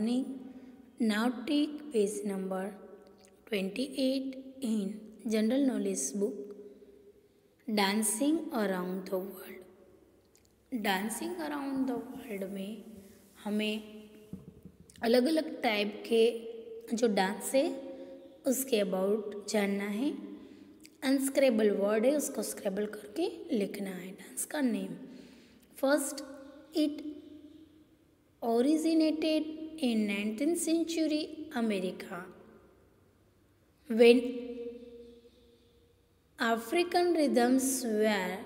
morning. Now take page number 28 in General Knowledge book, Dancing Around the World. Dancing around the world में हमें अलग अलग type के जो डांस है उसके अबाउट जानना है। अनस्क्रेबल वर्ड है, उसको स्क्रेबल करके लिखना है डांस का name. First, it originated in 19th century America when African rhythms were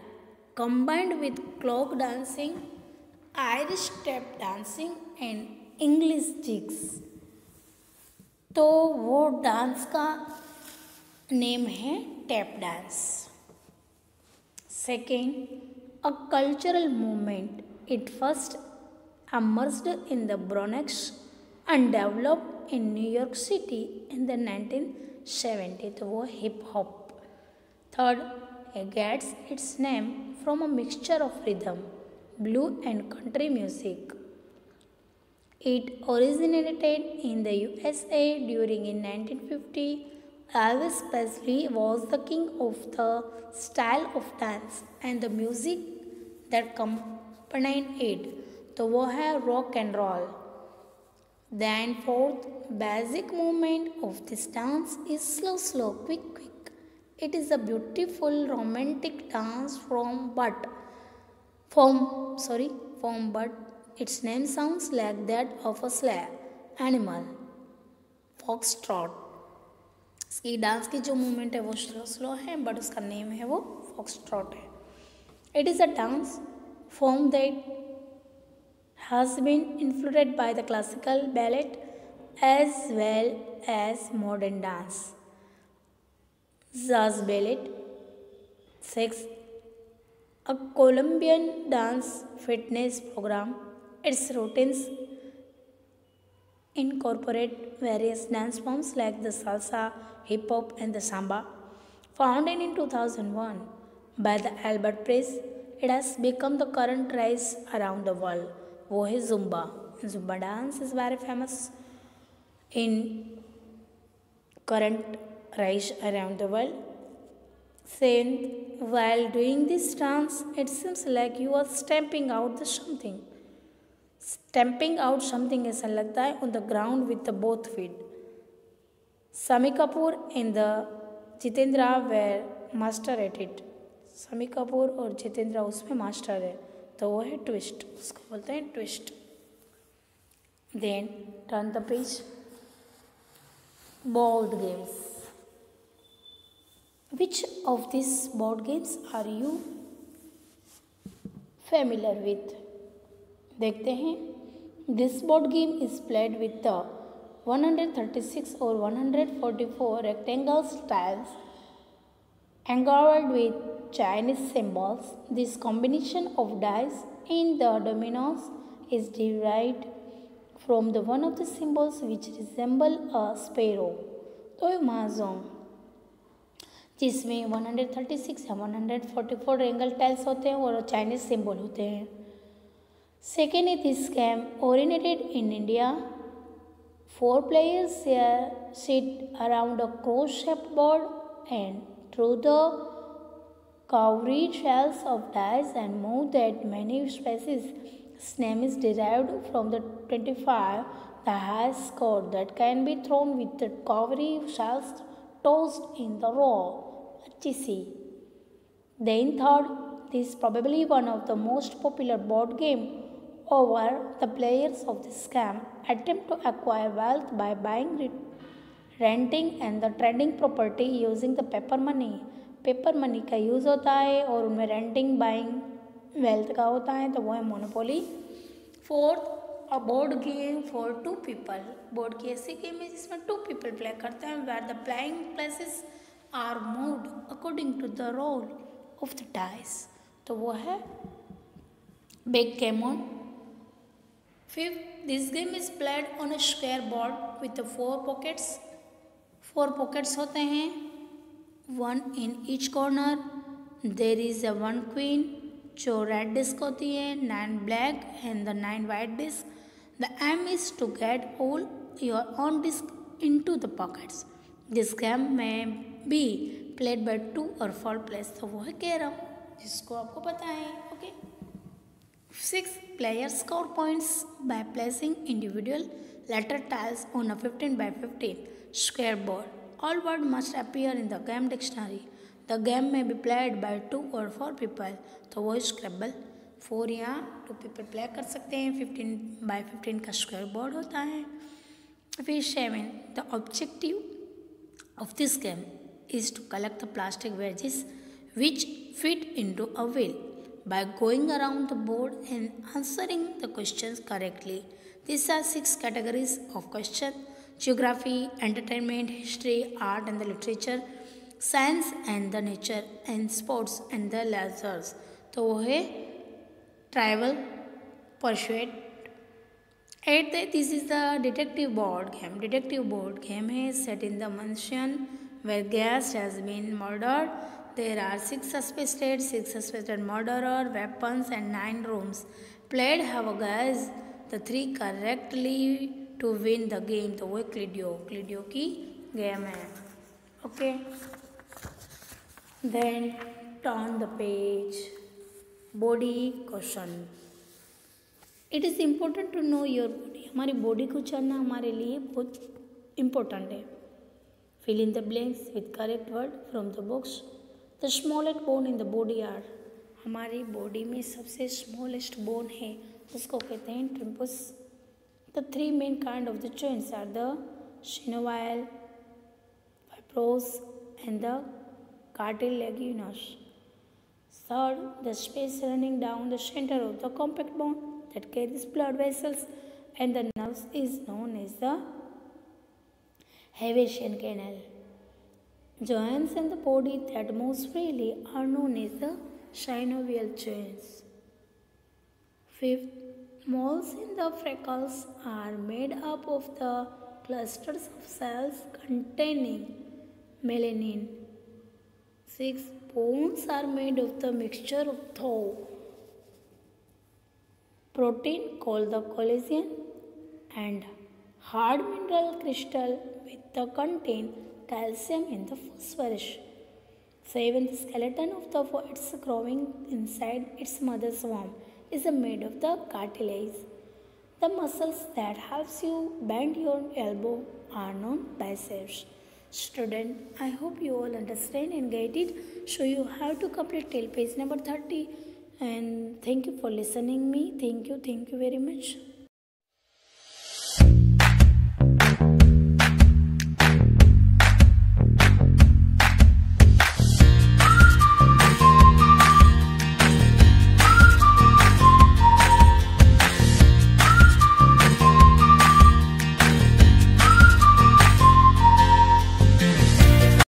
combined with clock dancing, Irish step dancing and English jigs। तो वो डांस का नेम है tap dance. Second, a cultural movement, it first emerged in the Bronx and developed in New York City in the 1970s। तो वो hip hop. Third, it gets its name from a mixture of rhythm, blue and country music। It originated in the USA during in 1950। Elvis Presley was the king of the style of dance and the music that accompanied it। तो वो है rock and roll. Then fourth, basic movement of this dance is slow slow quick quick. It is a beautiful romantic dance from but its name sounds like that of a sly animal, foxtrot. इसकी dance की जो movement है वो slow slow है, but उसका name है वो foxtrot है। It is a dance form that has been influenced by the classical ballet as well as modern dance, jazz ballet। 6, a Colombian dance fitness program, its routines incorporate various dance forms like the salsa, hip hop and the samba। Founded in 2001 by the Albert Press, it has become the current rise around the world। वो है Zumba. Zumba dance is very famous in current rise around the world. Seventh, while doing this dance it seems like you are stamping out something ऐसा लगता है on the ground with the both feet। Shammi Kapoor and the Jeetendra were master at it। Shammi Kapoor और जितेंद्रा उसमें master है, तो वो है twist, उसको बोलते हैं twist. Then turn the page. Board games, which of this board games are you familiar with? देखते हैं। This board game is played with the 136 और 144 rectangle tiles engraved with Chinese symbols। This combination of dice in the dominoes is derived from the one of the symbols which resemble a sparrow। तो महाजोंग, जिसमें 136 या 144 रेंगल tiles होते हैं और Chinese symbol होते हैं। Second is this game originated in India। 4 players sit around a cross-shaped board and through the cowrie shells of dice and move that many spaces। Its name is derived from the 25, the highest score that can be thrown with the cowrie shells tossed in the row। 25। Then third, this is probably one of the most popular board game over the players of this game attempt to acquire wealth by buying, renting and the trading property using the paper money. Paper money का use होता है और उनमें renting buying wealth का होता है, तो वो है monopoly. Fourth, a board game for 2 people. Board की ऐसी गेम है जिसमें 2 पीपल प्ले करते हैं, where the playing places are moved according to the roll of the dice. तो वो है backgammon. Fifth, this game is played on a square board with 4 pockets. 4 pockets होते हैं, 1 in each corner। There is a 1 queen जो red disc होती है, 9 black and the 9 white disc. The aim is to get all your own disc into the pockets. This game may be played by 2 or 4 players. तो वो है carrom जिसको आपको पता है. Okay. 6 players score points by placing individual letter tiles on a 15 by 15 square board. All words must appear in the game dictionary. The game may be played by 2 or 4 people. तो वो स्क्रैबल 4 या 2 people play कर सकते हैं. 15 by 15 का square board होता है. फिर 7. The objective of this game is to collect the plastic wedges which fit into a wheel by going around the board and answering the questions correctly. These are 6 categories of questions: geography, entertainment, history, art and the literature, science and the nature, and sports and the leisures. तो वो है travel, pursuit. 8. This is the detective board game. Detective board game is set in the mansion where guest has been murdered. There are 6 suspected, 6 suspected murderer, weapons and 9 rooms. Played have a guess the 3 correctly to win the game. तो वो क्लिडियो की game है. Okay. Then turn the page. Body question. It is important to know your body. हमारी body को जानना हमारे लिए बहुत इम्पोर्टेंट है. Fill in the blanks with correct word from the box. The smallest bone in the body are. हमारी body में सबसे स्मॉलेस्ट बोन है उसको कहते हैं ट्रिम्पस. The 3 main kind of the joints are the synovial, fibrous and the cartilaginous. Third, the space running down the center of the compact bone that carries blood vessels and the nerves is known as the Haversian canal. Joints in the body that moves freely are known as the synovial joints. Fifth, moles in the freckles are made up of the clusters of cells containing melanin. Sixth, bones are made of the mixture of tau protein called the collagen and hard mineral crystal with the contain calcium and the phosphorus. 7. The skeleton of the fetus growing inside its mother's womb is made of the cartilage. The muscles that helps you bend your elbow are known biceps. Student, I hope you all understand and get it. So you have to complete till page number 30. And thank you for listening me. Thank you very much.